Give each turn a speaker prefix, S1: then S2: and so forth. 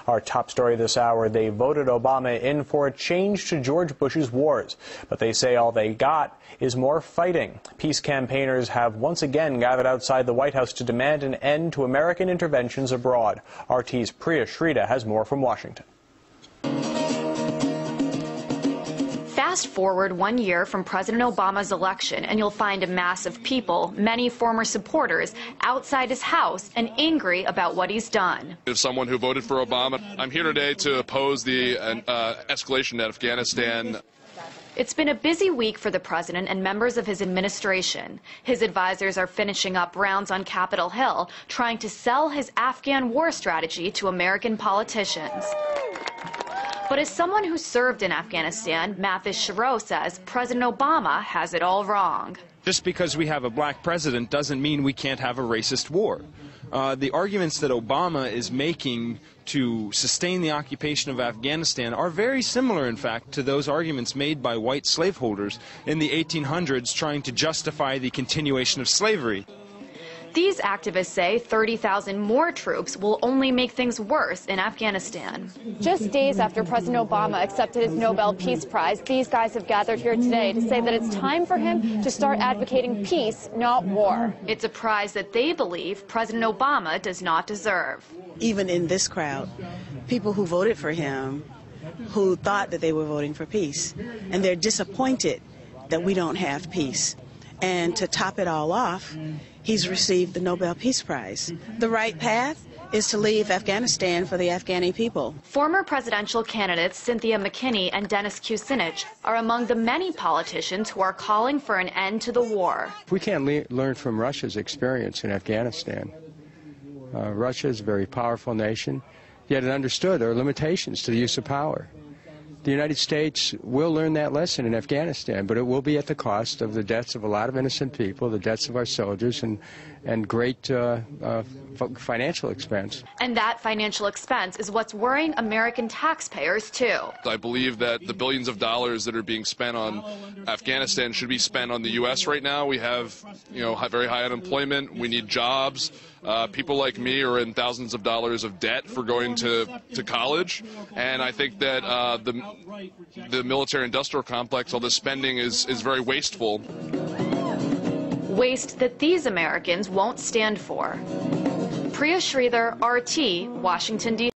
S1: Our top story this hour, they voted Obama in for a change to George Bush's wars. But they say all they got is more fighting. Peace campaigners have once again gathered outside the White House to demand an end to American interventions abroad. RT's Matthis Chrioux has more from Washington.
S2: Fast forward 1 year from President Obama's election, and you'll find a mass of people, many former supporters, outside his house and angry about what he's done.
S3: As someone who voted for Obama, I'm here today to oppose the escalation in Afghanistan.
S2: It's been a busy week for the president and members of his administration. His advisors are finishing up rounds on Capitol Hill, trying to sell his Afghan war strategy to American politicians. But as someone who served in Afghanistan, Matthis Chrioux says President Obama has it all wrong.
S4: Just because we have a black president doesn't mean we can't have a racist war. The arguments that Obama is making to sustain the occupation of Afghanistan are very similar, in fact, to those arguments made by white slaveholders in the 1800s trying to justify the continuation of slavery.
S2: These activists say 30,000 more troops will only make things worse in Afghanistan.
S5: Just days after President Obama accepted his Nobel Peace Prize, these guys have gathered here today to say that it's time for him to start advocating peace, not war.
S2: It's a prize that they believe President Obama does not deserve.
S6: Even in this crowd, people who voted for him, who thought that they were voting for peace, and they're disappointed that we don't have peace. And to top it all off, he's received the Nobel Peace Prize. The right path is to leave Afghanistan for the Afghani people.
S2: Former presidential candidates Cynthia McKinney and Dennis Kucinich are among the many politicians who are calling for an end to the war.
S7: We can't learn from Russia's experience in Afghanistan. Russia is a very powerful nation, yet it understood there are limitations to the use of power. The United States will learn that lesson in Afghanistan, but it will be at the cost of the deaths of a lot of innocent people, the deaths of our soldiers, and great financial expense.
S2: And that financial expense is what's worrying American taxpayers, too.
S3: I believe that the billions of dollars that are being spent on Afghanistan should be spent on the U.S. right now. We have, very high unemployment. We need jobs. People like me are in thousands of dollars of debt for going to college. And I think that the military-industrial complex, all this spending is very wasteful.
S2: Waste that these Americans won't stand for. Matthis Chrioux, RT, Washington, D.C.